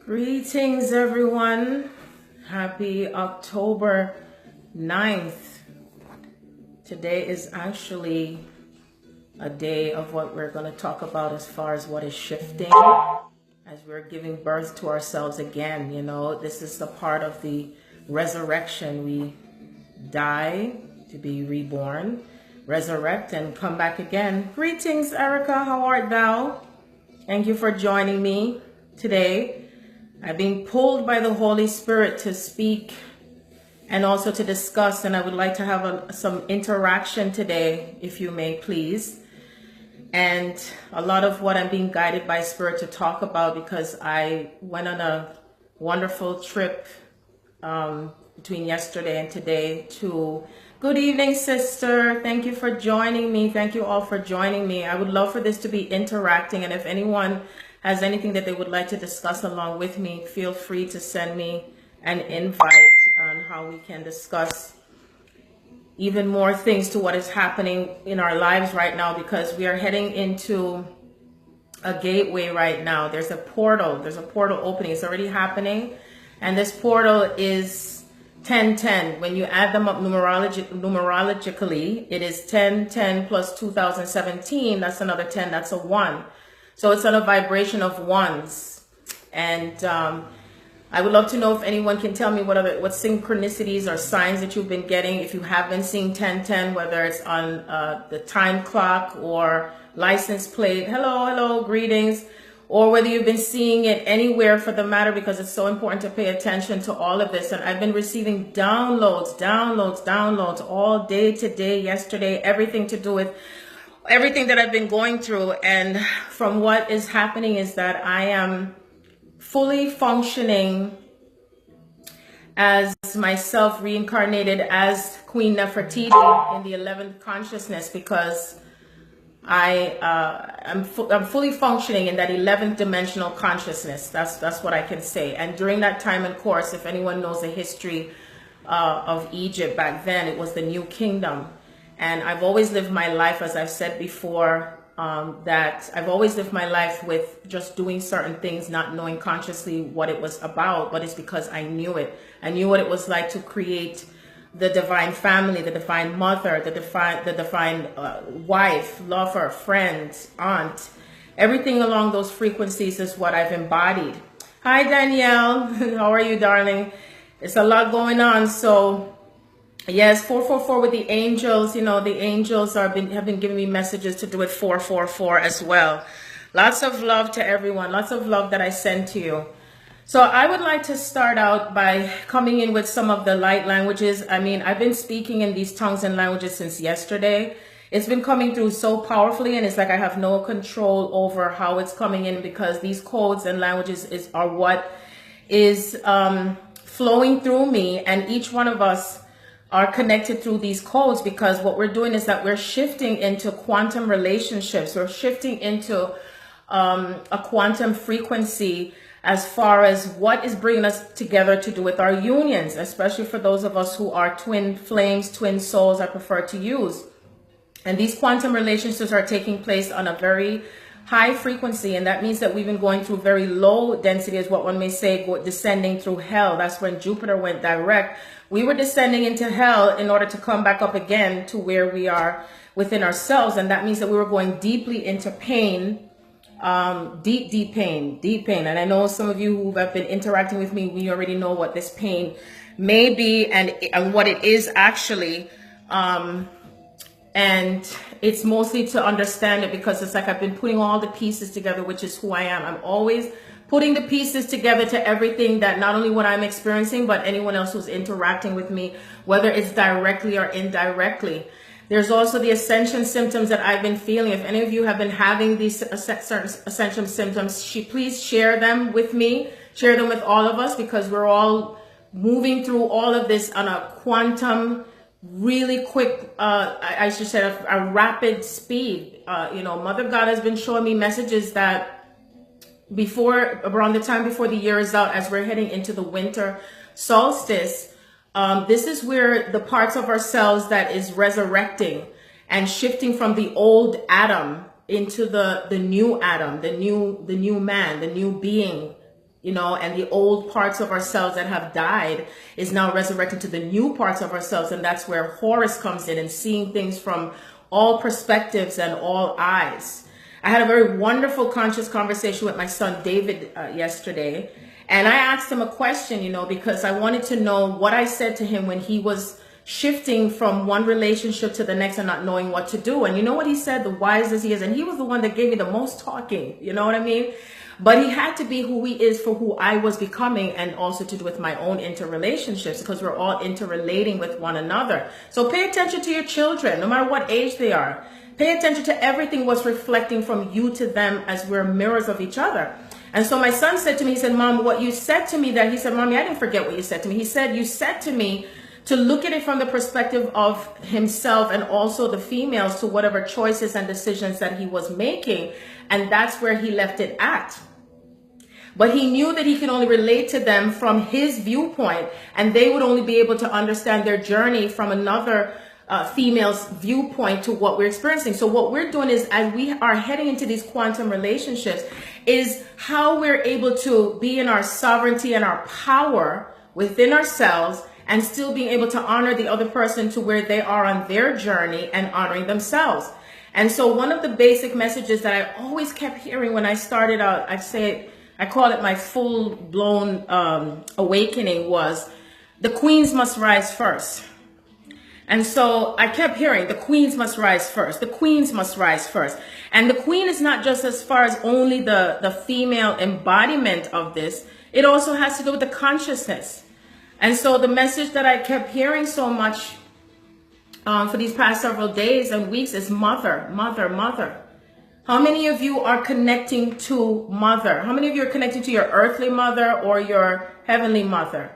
Greetings, everyone. Happy October 9th. Today is actually a day of what we're going to talk about as far as what is shifting as we're giving birth to ourselves again. You know, this is the part of the resurrection. We die to be reborn, resurrect, and come back again. Greetings, Erica. How art thou? Thank you for joining me today. I'm being pulled by the Holy Spirit to speak and also to discuss, and I would like to have some interaction today, if you may, please. And a lot of what I'm being guided by Spirit to talk about, because I went on a wonderful trip between yesterday and today to... Good evening, sister. Thank you for joining me. Thank you all for joining me. I would love for this to be interacting, and if anyone has anything that they would like to discuss along with me, feel free to send me an invite on how we can discuss even more things to what is happening in our lives right now, because we are heading into a gateway right now. There's a portal opening. It's already happening, and this portal is 1010. When you add them up numerologically, it is 1010 plus 2017. That's another 10. That's a 1. So it's on a vibration of ones. And I would love to know if anyone can tell me what synchronicities or signs that you've been getting. If you have been seeing 1010, whether it's on the time clock or license plate. Hello, greetings. Or whether you've been seeing it anywhere for the matter, because it's so important to pay attention to all of this. And I've been receiving downloads all day today, yesterday, everything to do with everything that I've been going through. And from what is happening is that I am fully functioning as myself reincarnated as Queen Nefertiti in the 11th consciousness, because I'm fully functioning in that 11th dimensional consciousness. That's what I can say. And during that time and course, if anyone knows the history of Egypt back then, it was the New Kingdom. And I've always lived my life, as I've said before, that I've always lived my life with just doing certain things, not knowing consciously what it was about, but it's because I knew it. I knew what it was like to create the divine family, the divine mother, the divine wife, lover, friend, aunt. Everything along those frequencies is what I've embodied. Hi, Danielle. How are you, darling? It's a lot going on. So yes, 444 with the angels. You know, the angels have been giving me messages to do with 444 as well. Lots of love to everyone. Lots of love that I send to you. So I would like to start out by coming in with some of the light languages. I mean, I've been speaking in these tongues and languages since yesterday. It's been coming through so powerfully, and it's like I have no control over how it's coming in, because these codes and languages are what is flowing through me, and each one of us are connected through these codes, because what we're doing is that we're shifting into quantum relationships. We're shifting into a quantum frequency as far as what is bringing us together to do with our unions, especially for those of us who are twin flames, twin souls, I prefer to use. And these quantum relationships are taking place on a very high frequency, and that means that we've been going through very low density, is what one may say, descending through hell. That's when Jupiter went direct. We were descending into hell in order to come back up again to where we are within ourselves, and that means that we were going deeply into pain, deep pain. And I know some of you who have been interacting with me, we already know what this pain may be and what it is actually. And it's mostly to understand it, because it's like I've been putting all the pieces together, which is who I am. I'm always putting the pieces together to everything, that not only what I'm experiencing, but anyone else who's interacting with me, whether it's directly or indirectly. There's also the ascension symptoms that I've been feeling. If any of you have been having these certain ascension symptoms, please share them with me, share them with all of us, because we're all moving through all of this on a quantum, really quick, I should say a rapid speed. You know, Mother God has been showing me messages that around the time before the year is out, as we're heading into the winter solstice, this is where the parts of ourselves that is resurrecting and shifting from the old Adam into the new Adam, the new man, the new being, you know, and the old parts of ourselves that have died is now resurrected to the new parts of ourselves. And that's where Horus comes in and seeing things from all perspectives and all eyes. I had a very wonderful conscious conversation with my son David yesterday. And I asked him a question, you know, because I wanted to know what I said to him when he was shifting from one relationship to the next and not knowing what to do. And you know what he said, the wise as he is, and he was the one that gave me the most talking, you know what I mean? But he had to be who he is for who I was becoming, and also to do with my own interrelationships, because we're all interrelating with one another. So pay attention to your children, no matter what age they are. Pay attention to everything what's reflecting from you to them, as we're mirrors of each other. And so my son said to me, he said, Mom, what you said to me that, he said, Mommy, I didn't forget what you said to me. He said, you said to me to look at it from the perspective of himself and also the females to whatever choices and decisions that he was making. And that's where he left it at. But he knew that he can only relate to them from his viewpoint, and they would only be able to understand their journey from another female's viewpoint to what we're experiencing. So what we're doing is, as we are heading into these quantum relationships, is how we're able to be in our sovereignty and our power within ourselves, and still being able to honor the other person to where they are on their journey and honoring themselves. And so one of the basic messages that I always kept hearing when I started out, I call it my full-blown awakening, was the queens must rise first. And so I kept hearing the queens must rise first. The queens must rise first. And the queen is not just as far as only the female embodiment of this. It also has to do with the consciousness. And so the message that I kept hearing so much for these past several days and weeks is mother, mother, mother. How many of you are connecting to mother? How many of you are connecting to your earthly mother or your heavenly mother?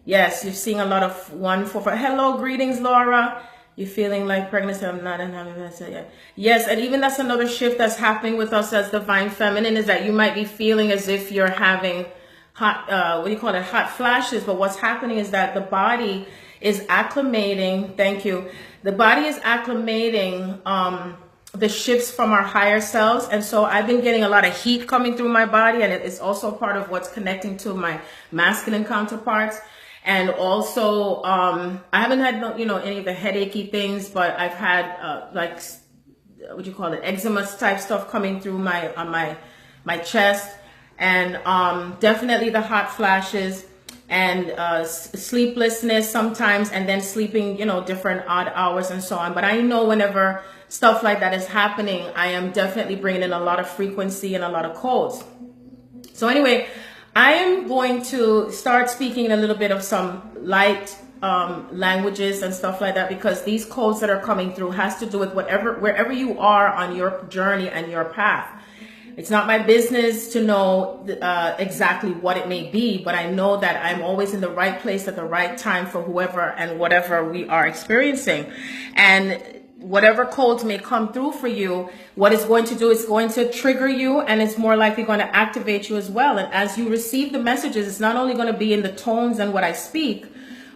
Yes, you're seeing a lot of 1, 4, 5. Hello, greetings, Laura. You're feeling like pregnancy. I'm not having yet. Yes, and even that's another shift that's happening with us as divine feminine, is that you might be feeling as if you're having hot, hot flashes. But what's happening is that the body is acclimating. Thank you. The body is acclimating the shifts from our higher selves. And so I've been getting a lot of heat coming through my body, and it's also part of what's connecting to my masculine counterparts. And also, I haven't had, you know, any of the headachy things, but I've had eczema type stuff coming through my chest, and definitely the hot flashes, and sleeplessness sometimes, and then sleeping, you know, different odd hours and so on. But I know whenever stuff like that is happening, I am definitely bringing in a lot of frequency and a lot of codes. So anyway, I am going to start speaking a little bit of some light languages and stuff like that, because these codes that are coming through has to do with wherever you are on your journey and your path. It's not my business to know exactly what it may be, but I know that I'm always in the right place at the right time for whoever and whatever we are experiencing. And whatever codes may come through for you, what it's going to do is going to trigger you, and it's more likely going to activate you as well. And as you receive the messages, it's not only going to be in the tones and what I speak,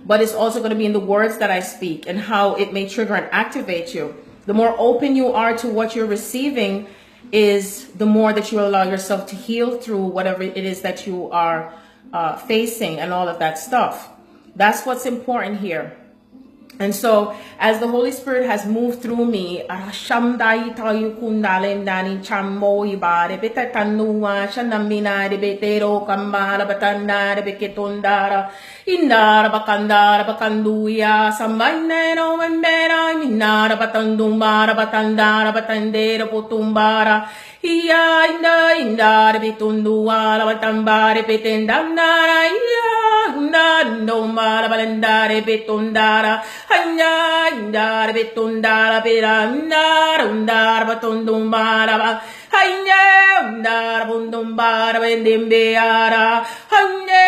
but it's also going to be in the words that I speak and how it may trigger and activate you. The more open you are to what you're receiving, is the more that you allow yourself to heal through whatever it is that you are facing and all of that stuff. That's what's important here. And so, as the Holy Spirit has moved through me, hanya indar betundara berandar undar batundumbara hanya undar bundumbara bendimbeara hanya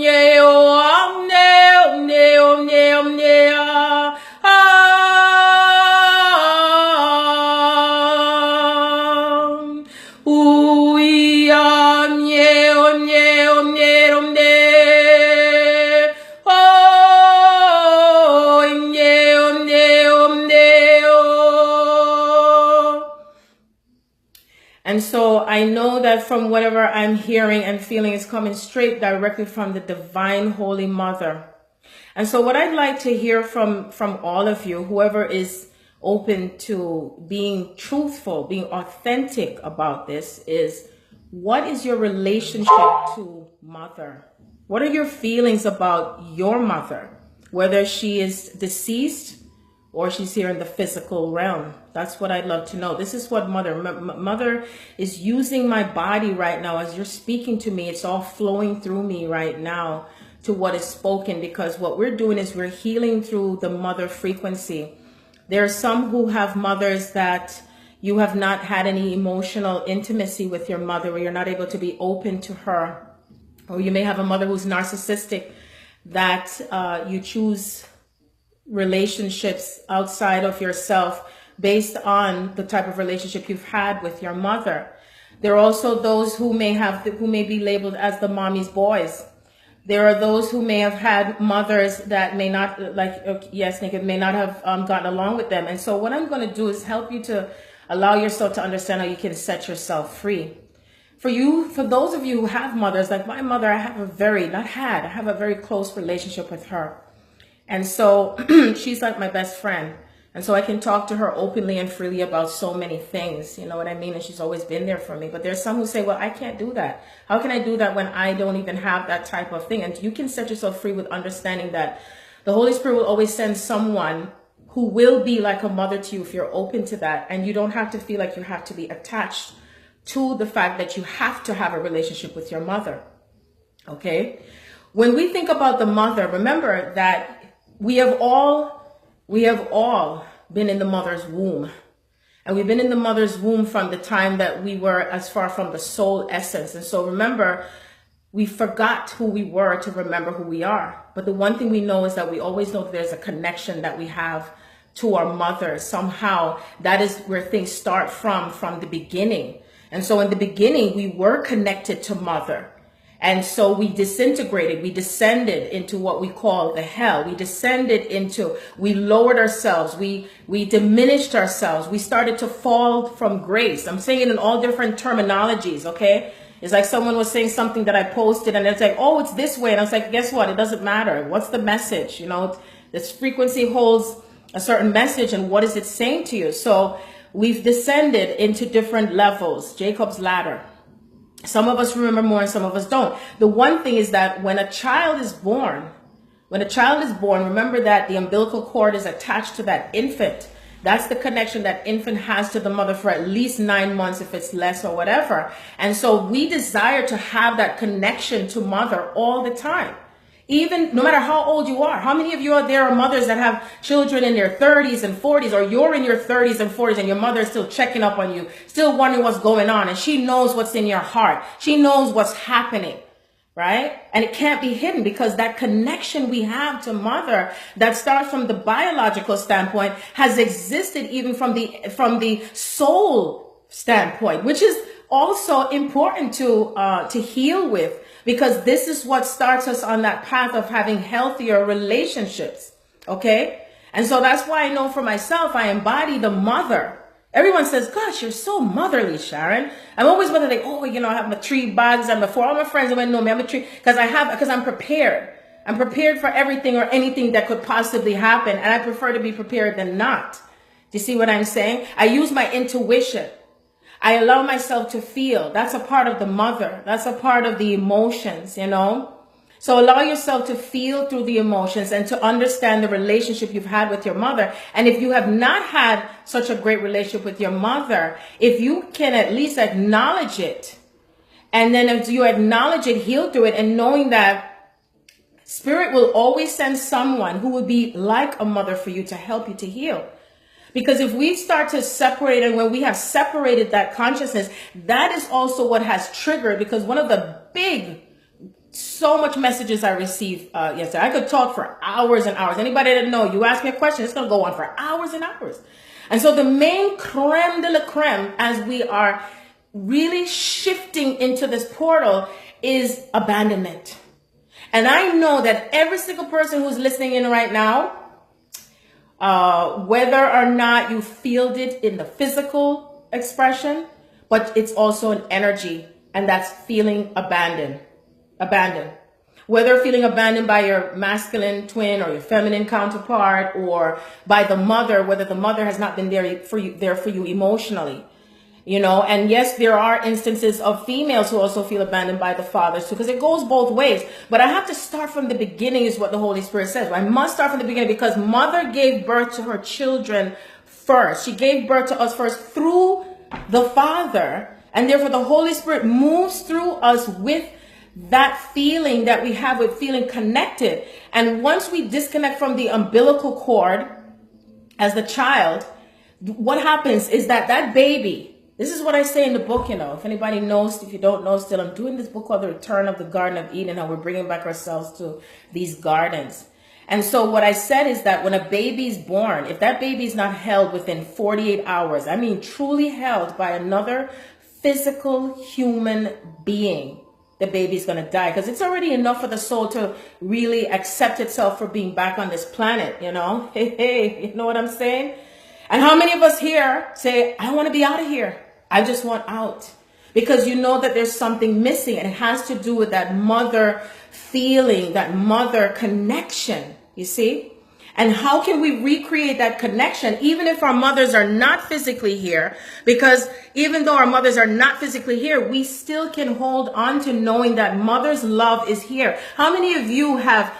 And so I know that from whatever I'm hearing and feeling is coming straight directly from the Divine Holy Mother. And so what I'd like to hear from all of you, whoever is open to being truthful, being authentic about this, is what is your relationship to Mother? What are your feelings about your mother? Whether she is deceased or she's here in the physical realm. That's what I'd love to know. This is what Mother is using my body right now. As you're speaking to me, it's all flowing through me right now to what is spoken, because what we're doing is we're healing through the Mother frequency. There are some who have mothers that you have not had any emotional intimacy with your mother, or you're not able to be open to her. Or you may have a mother who's narcissistic, that you choose relationships outside of yourself based on the type of relationship you've had with your mother. There are also those who may be labeled as the mommy's boys. There are those who may have had mothers that may not, may not have gotten along with them. And so what I'm going to do is help you to allow yourself to understand how you can set yourself free. For those of you who have mothers, like my mother, I have a very close relationship with her. And so she's like my best friend. And so I can talk to her openly and freely about so many things, you know what I mean? And she's always been there for me. But there's some who say, well, I can't do that. How can I do that when I don't even have that type of thing? And you can set yourself free with understanding that the Holy Spirit will always send someone who will be like a mother to you if you're open to that. And you don't have to feel like you have to be attached to the fact that you have to have a relationship with your mother. Okay? When we think about the mother, remember that we have all been in the mother's womb. And we've been in the mother's womb from the time that we were as far from the soul essence. And so remember, we forgot who we were to remember who we are. But the one thing we know is that we always know that there's a connection that we have to our mother. Somehow that is where things start from the beginning. And so in the beginning, we were connected to mother. And so we disintegrated, we descended into what we call the hell. We lowered ourselves, we diminished ourselves. We started to fall from grace. I'm saying it in all different terminologies, okay? It's like someone was saying something that I posted and it's like, oh, it's this way. And I was like, guess what? It doesn't matter. What's the message? You know, this frequency holds a certain message, and what is it saying to you? So we've descended into different levels, Jacob's ladder. Some of us remember more and some of us don't. The one thing is that when a child is born, remember that the umbilical cord is attached to that infant. That's the connection that infant has to the mother for at least 9 months, if it's less or whatever. And so we desire to have that connection to mother all the time. Even no matter how old you are. How many of you out there are mothers that have children in their 30s and 40s, or you're in your 30s and 40s and your mother is still checking up on you, still wondering what's going on, and she knows what's in your heart. She knows what's happening, right? And it can't be hidden, because that connection we have to mother that starts from the biological standpoint has existed even from the soul standpoint, which is also important to heal with. because this is what starts us on that path of having healthier relationships. Okay. And so that's why I know for myself, I embody the mother. Everyone says, gosh, you're so motherly, Sharon. I'm always wondering, oh, you know, I have my 3 bags, and before all my friends that know me, I'm a tree, because I'm prepared. I'm prepared for everything or anything that could possibly happen. And I prefer to be prepared than not. Do you see what I'm saying? I use my intuition. I allow myself to feel. That's a part of the mother. That's a part of the emotions, you know. So allow yourself to feel through the emotions and to understand the relationship you've had with your mother. And if you have not had such a great relationship with your mother, if you can at least acknowledge it, and then if you acknowledge it, heal through it, and knowing that Spirit will always send someone who will be like a mother for you to help you to heal. Because if we start to separate, and when we have separated that consciousness, that is also what has triggered, because one of the so much messages I received yesterday. I could talk for hours and hours. Anybody that know, you ask me a question, it's going to go on for hours and hours. And so the main creme de la creme, as we are really shifting into this portal, is abandonment. And I know that every single person who's listening in right now, whether or not you feel it in the physical expression, but it's also an energy, and that's feeling abandoned. Whether feeling abandoned by your masculine twin or your feminine counterpart, or by the mother, whether the mother has not been there for you emotionally, you know. And yes, there are instances of females who also feel abandoned by the fathers too, because it goes both ways. But I have to start from the beginning, is what the Holy Spirit says. I must start from the beginning, because mother gave birth to her children first. She gave birth to us first through the Father, and therefore the Holy Spirit moves through us with that feeling that we have, with feeling connected. And once we disconnect from the umbilical cord as the child, what happens is that baby, this is what I say in the book, you know, if anybody knows, if you don't know still, I'm doing this book called The Return of the Garden of Eden, how we're bringing back ourselves to these gardens. And so what I said is that when a baby's born, if that baby's not held within 48 hours, I mean truly held by another physical human being, the baby's going to die, because it's already enough for the soul to really accept itself for being back on this planet, you know. Hey, you know what I'm saying? And how many of us here say, I want to be out of here. I just want out. Because you know that there's something missing, and it has to do with that mother feeling, that mother connection, you see? And how can we recreate that connection, even if our mothers are not physically here? Because even though our mothers are not physically here, we still can hold on to knowing that mother's love is here. How many of you have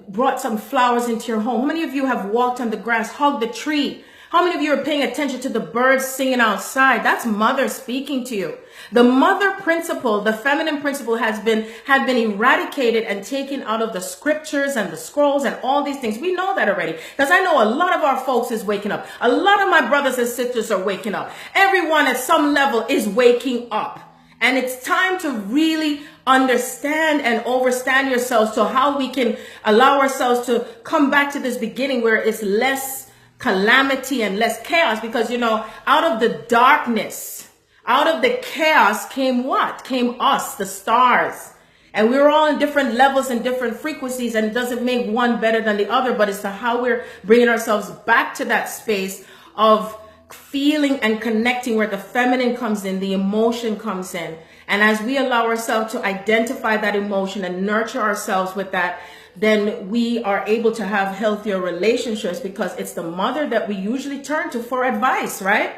brought some flowers into your home? How many of you have walked on the grass, hugged the tree? How many of you are paying attention to the birds singing outside? That's mother speaking to you. The mother principle, the feminine principle, had been eradicated and taken out of the scriptures and the scrolls and all these things. We know that already, because I know a lot of our folks is waking up. A lot of my brothers and sisters are waking up. Everyone at some level is waking up. And it's time to really understand and overstand yourselves, so how we can allow ourselves to come back to this beginning where it's less calamity and less chaos. Because, you know, out of the darkness, out of the chaos came what? Came us, the stars. And we're all in different levels and different frequencies, and it doesn't make one better than the other, but it's to how we're bringing ourselves back to that space of feeling and connecting, where the feminine comes in, the emotion comes in. And as we allow ourselves to identify that emotion and nurture ourselves with that, then we are able to have healthier relationships, because it's the mother that we usually turn to for advice, right?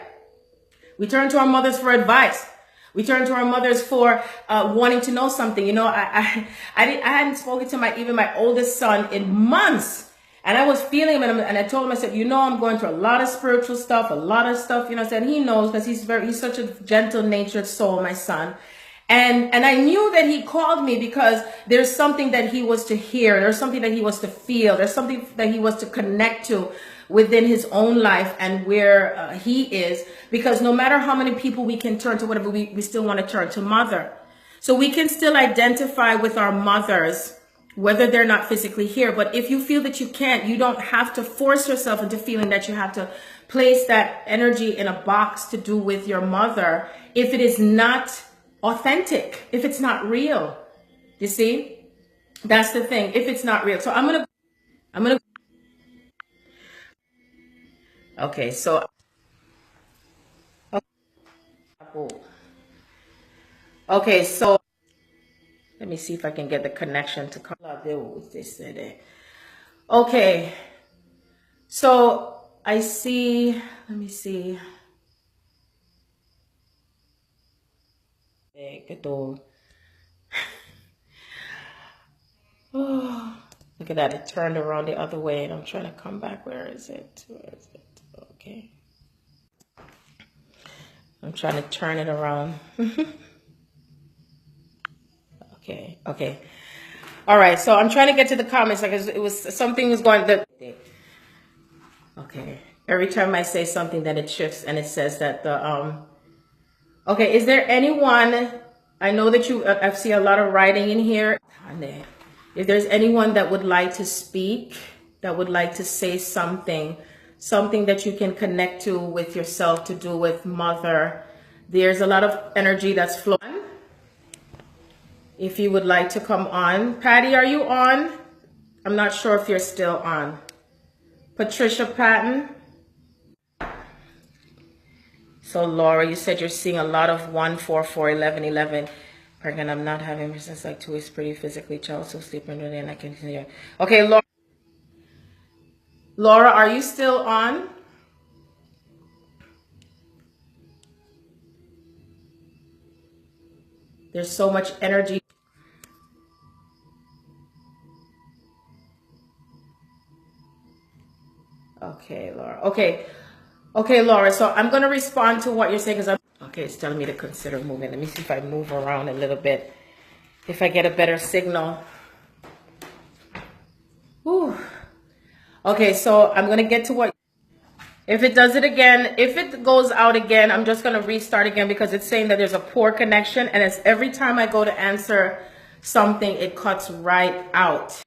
We turn to our mothers for advice. We turn to our mothers for wanting to know something. You know, I hadn't spoken to even my oldest son in months. And I was feeling him, and I told him, I said, you know, I'm going through a lot of spiritual stuff, a lot of stuff, you know. I said, he knows, because he's such a gentle-natured soul, my son. And I knew that he called me because there's something that he was to hear. There's something that he was to feel. There's something that he was to connect to within his own life and where he is. Because no matter how many people we can turn to, whatever, we still want to turn to mother. So we can still identify with our mothers, whether they're not physically here. But if you feel that you can't, you don't have to force yourself into feeling that you have to place that energy in a box to do with your mother if it is not authentic, if it's not real. You see? That's the thing. If it's not real. So I'm gonna okay, so okay, so let me see if I can get the connection to come. Okay, so I see, let me see. Oh, look at that, it turned around the other way and I'm trying to come back. Where is it? Where is it? Okay. I'm trying to turn it around. Okay, okay. All right, so I'm trying to get to the comments because it was something was going the okay. Every time I say something, then it shifts and it says that the okay, is there anyone, I know that I see a lot of writing in here. If there's anyone that would like to speak, that would like to say something that you can connect to with yourself, to do with mother, there's a lot of energy that's flowing. If you would like to come on. Patty, are you on? I'm not sure if you're still on. Patricia Patton. So Laura, you said you're seeing a lot of 1, 4, 4, 11, 11. Pregnant, I'm not having business like 2 is pretty physically child, so sleeping today and I can hear. Okay, Laura. Laura, are you still on? There's so much energy. Okay, Laura. Okay. Okay, Laura. So I'm going to respond to what you're saying because okay, it's telling me to consider moving. Let me see if I move around a little bit. If I get a better signal. Whew. Okay, so I'm going to get to what. If it does it again, if it goes out again, I'm just going to restart again because it's saying that there's a poor connection. And it's every time I go to answer something, it cuts right out.